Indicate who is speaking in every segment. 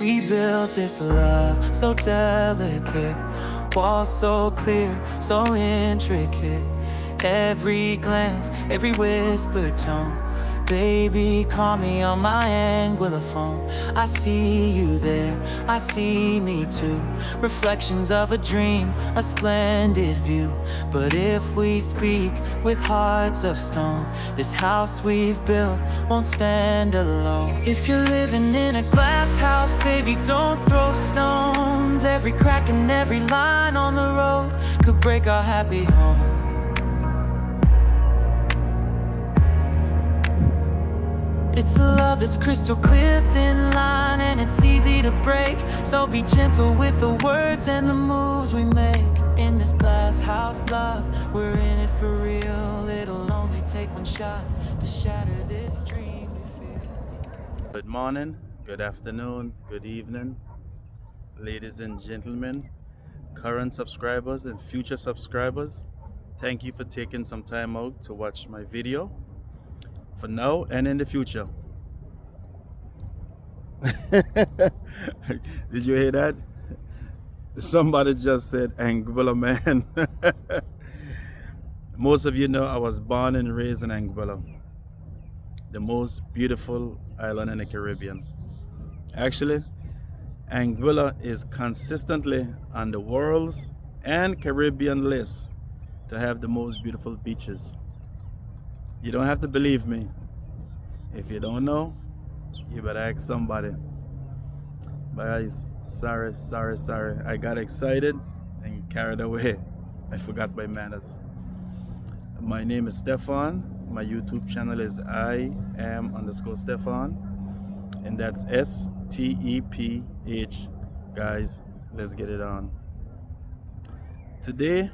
Speaker 1: We built this love so delicate, walls so clear, so intricate. Every glance, every whispered tone. Baby, call me on my angular phone. I see you there, I see me too. Reflections of a dream, a splendid view. But if we speak with hearts of stone, this house we've built won't stand alone. If you're living in a glass house, baby, don't throw stones. Every crack and every line on the road could break our happy home. It's a love that's crystal clear, thin line, and it's easy to break. So be gentle with the words and the moves we make. In this glass house love, we're in it for real. It'll only take one shot to shatter this dream we feel.
Speaker 2: Good morning, good afternoon, good evening, ladies and gentlemen, current subscribers and future subscribers. Thank you for taking some time out to watch my video. For now and in the future. Did you hear that? Somebody just said Anguilla, man. Most of you know I was born and raised in Anguilla, the most beautiful island in the Caribbean. Actually, Anguilla is consistently on the world's and Caribbean list to have the most beautiful beaches. You don't have to believe me. If you don't know, you better ask somebody. But guys, sorry. I got excited and carried away. I forgot my manners. My name is Stefan. My YouTube channel is iam_Stefan. And that's STEPH. Guys, let's get it on. Today,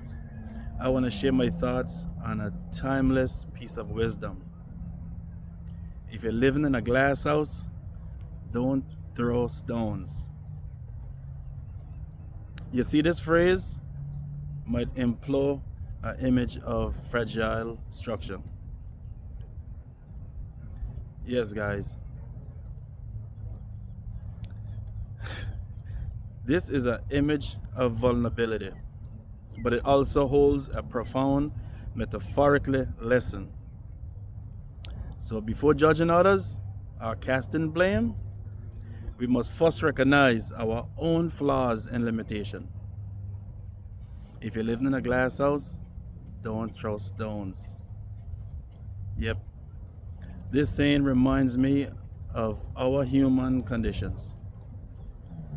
Speaker 2: I want to share my thoughts on a timeless piece of wisdom. If you're living in a glass house, don't throw stones. You see, this phrase might imply an image of fragile structure. Yes, guys. This is an image of vulnerability, but it also holds a profound metaphorical lesson. So before judging others or casting blame, we must first recognize our own flaws and limitations. If you're living in a glass house, don't throw stones. Yep. This saying reminds me of our human conditions.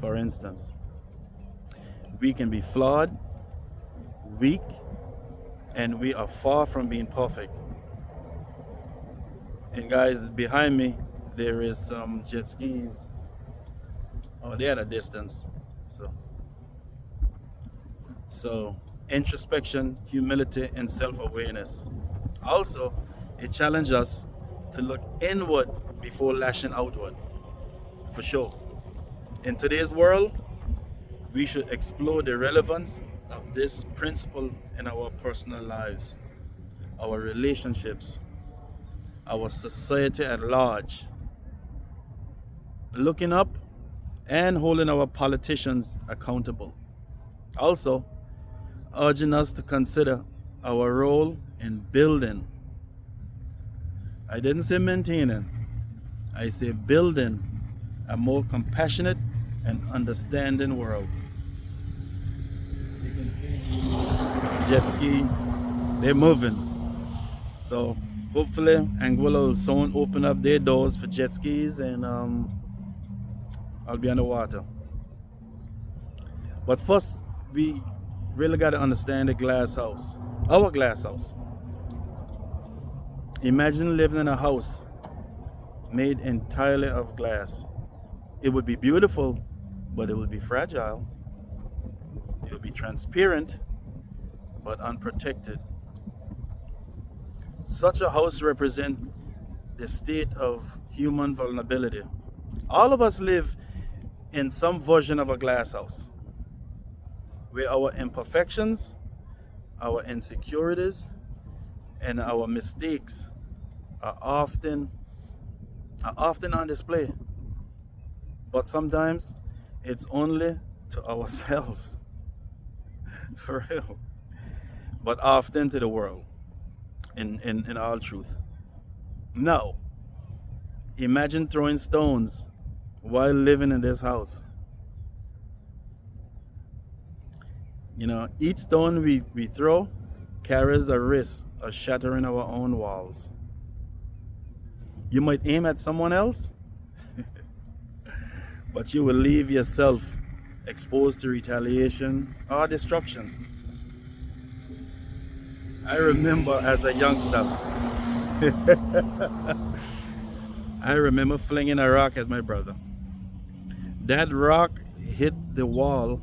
Speaker 2: For instance, we can be flawed, weak, and we are far from being perfect. And guys, behind me there is some jet skis. Oh, they're at a distance. So introspection, humility, and self-awareness. Also, it challenges us to look inward before lashing outward. For sure. In today's world, we should explore the relevance of this principle in our personal lives, our relationships, our society at large. Looking up and holding our politicians accountable. Also, urging us to consider our role in building. I didn't say maintaining, I say building a more compassionate and understanding world. You can see jet ski, they're moving. So hopefully Anguilla will soon open up their doors for jet skis, and I'll be on the water. But first, we really got to understand the glass house, our glass house. Imagine living in a house made entirely of glass. It would be beautiful, but it would be fragile. It would be transparent, but unprotected. Such a house represents the state of human vulnerability. All of us live in some version of a glass house, where our imperfections, our insecurities, and our mistakes are often on display. But sometimes It's only to ourselves, for real, but often to the world, in all truth. Now, imagine throwing stones while living in this house. You know, each stone we throw carries a risk of shattering our own walls. You might aim at someone else, but you will leave yourself exposed to retaliation or destruction. I remember as a youngster, I remember flinging a rock at my brother. That rock hit the wall,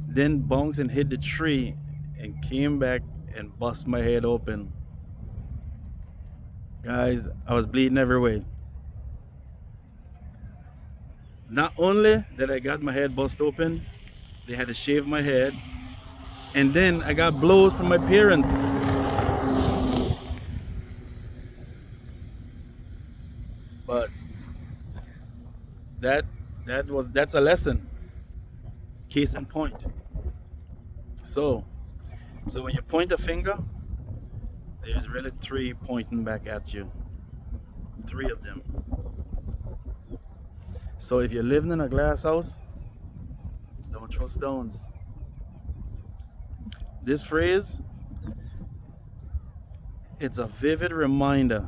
Speaker 2: then bounced and hit the tree, and came back and bust my head open. Guys, I was bleeding every way. Not only did I got my head bust open, they had to shave my head, and then I got blows from my parents. But that's a lesson. Case in point. So when you point a finger, there's really three pointing back at you. Three of them. So if you're living in a glass house, don't throw stones. This phrase, it's a vivid reminder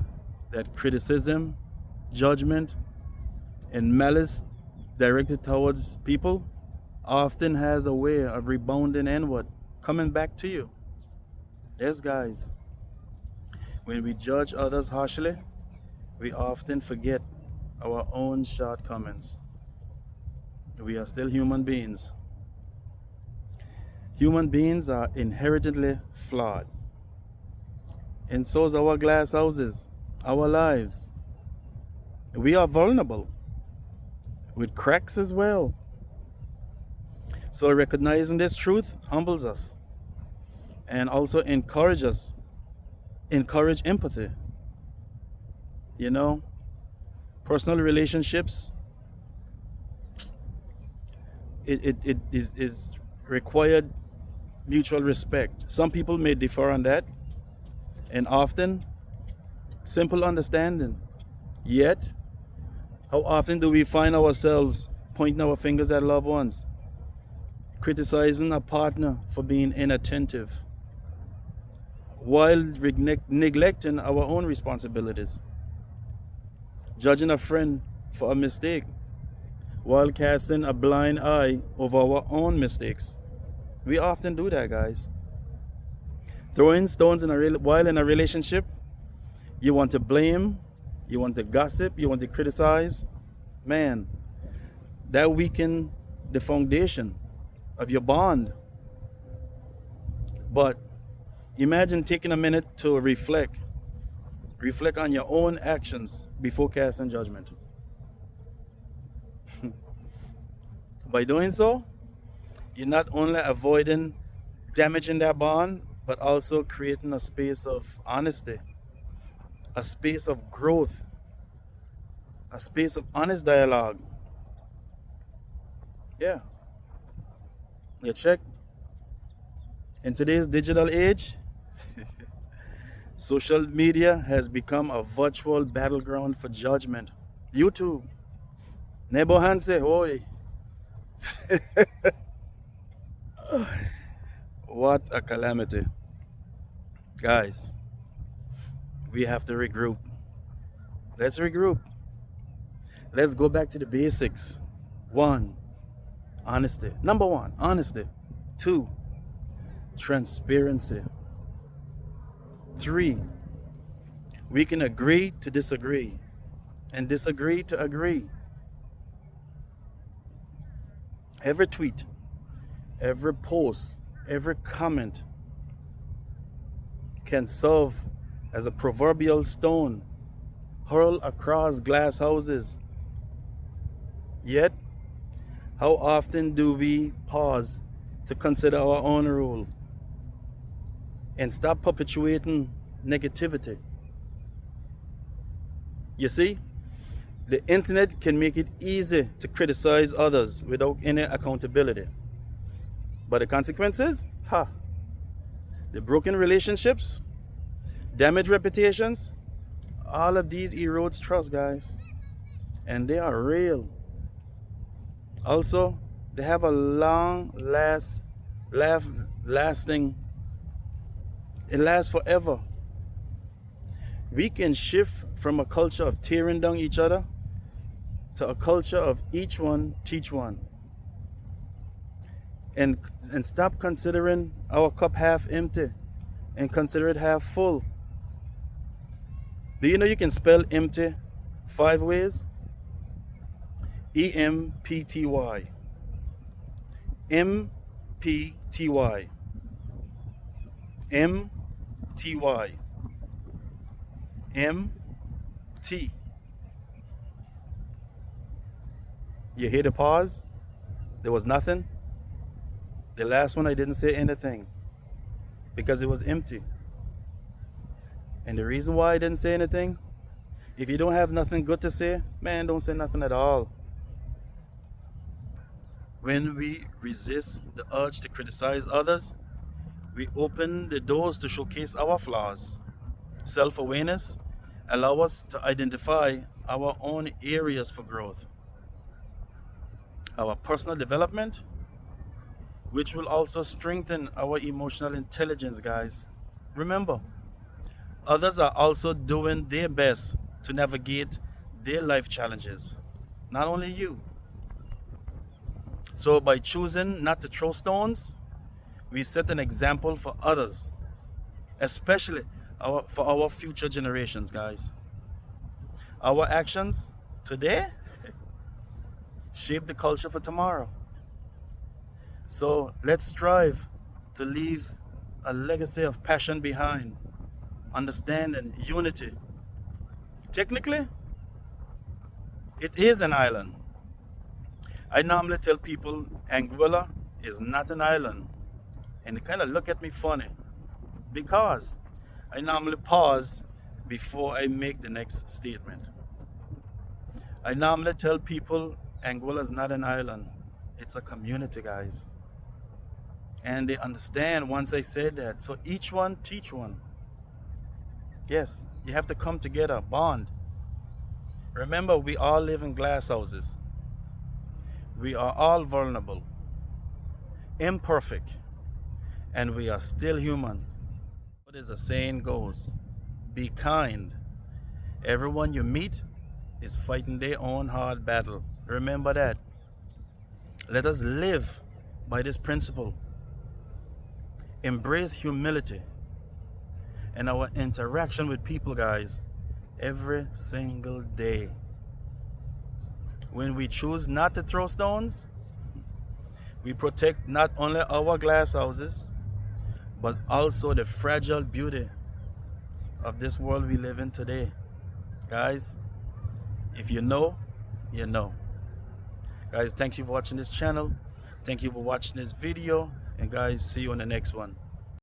Speaker 2: that criticism, judgment, and malice directed towards people often has a way of rebounding inward, coming back to you. Yes, guys. When we judge others harshly, we often forget our own shortcomings. We are still human beings. Human beings are inherently flawed. And so is our glass houses, our lives. We are vulnerable with cracks as well. So recognizing this truth humbles us and also encourage empathy. You know, personal relationships, it is required mutual respect. Some people may differ on that, and often simple understanding. Yet, how often do we find ourselves pointing our fingers at loved ones, criticizing a partner for being inattentive, while neglecting our own responsibilities, judging a friend for a mistake, while casting a blind eye over our own mistakes? We often do that, guys. Throwing stones while in a relationship, you want to blame, you want to gossip, you want to criticize. Man, that weakens the foundation of your bond. But imagine taking a minute to reflect on your own actions before casting judgment. By doing so, you're not only avoiding damaging that bond, but also creating a space of honesty, a space of growth, a space of honest dialogue. Yeah. You check. In today's digital age, social media has become a virtual battleground for judgment. YouTube. Nebo Hanse, oi. What a calamity. Guys, we have to regroup. Let's regroup. Let's go back to the basics. 1, honesty. Number 1, honesty. 2, transparency. 3, we can agree to disagree and disagree to agree. Every tweet, every post, every comment can serve as a proverbial stone hurled across glass houses. Yet, how often do we pause to consider our own role and stop perpetuating negativity? You see, The internet can make it easy to criticize others without any accountability. But the consequences? The broken relationships, damaged reputations, all of these erodes trust, guys. And they are real. Also, they have a lasting, it lasts forever. We can shift from a culture of tearing down each other to a culture of each one teach one. And stop considering our cup half empty and consider it half full. Do you know you can spell empty 5 ways? EMPTY. MPTY. MTY. MT. You hear the pause? There was nothing. The last one I didn't say anything because it was empty. And the reason why I didn't say anything, if you don't have nothing good to say, man, don't say nothing at all. When we resist the urge to criticize others, we open the doors to showcase our flaws. Self-awareness allows us to identify our own areas for growth. Our personal development, which will also strengthen our emotional intelligence, guys. Remember, others are also doing their best to navigate their life challenges, not only you. So by choosing not to throw stones, we set an example for others, especially for our future generations, guys. Our actions today shape the culture for tomorrow. So let's strive to leave a legacy of passion behind, understanding, unity. Technically, it is an island. I normally tell people Anguilla is not an island, and they kind of look at me funny because I normally pause before I make the next statement. I normally tell people Anguilla is not an island, it's a community, guys. And they understand once I say that. So each one teach one. Yes, you have to come together, bond. Remember, we all live in glass houses. We are all vulnerable, imperfect, and we are still human. But as the saying goes, be kind. Everyone you meet is fighting their own hard battle. Remember that. Let us live by this principle. Embrace humility in our interaction with people, guys, every single day. When we choose not to throw stones, we protect not only our glass houses, but also the fragile beauty of this world we live in today. Guys, if you know, you know. Guys, thank you for watching this channel. Thank you for watching this video. And guys, see you on the next one.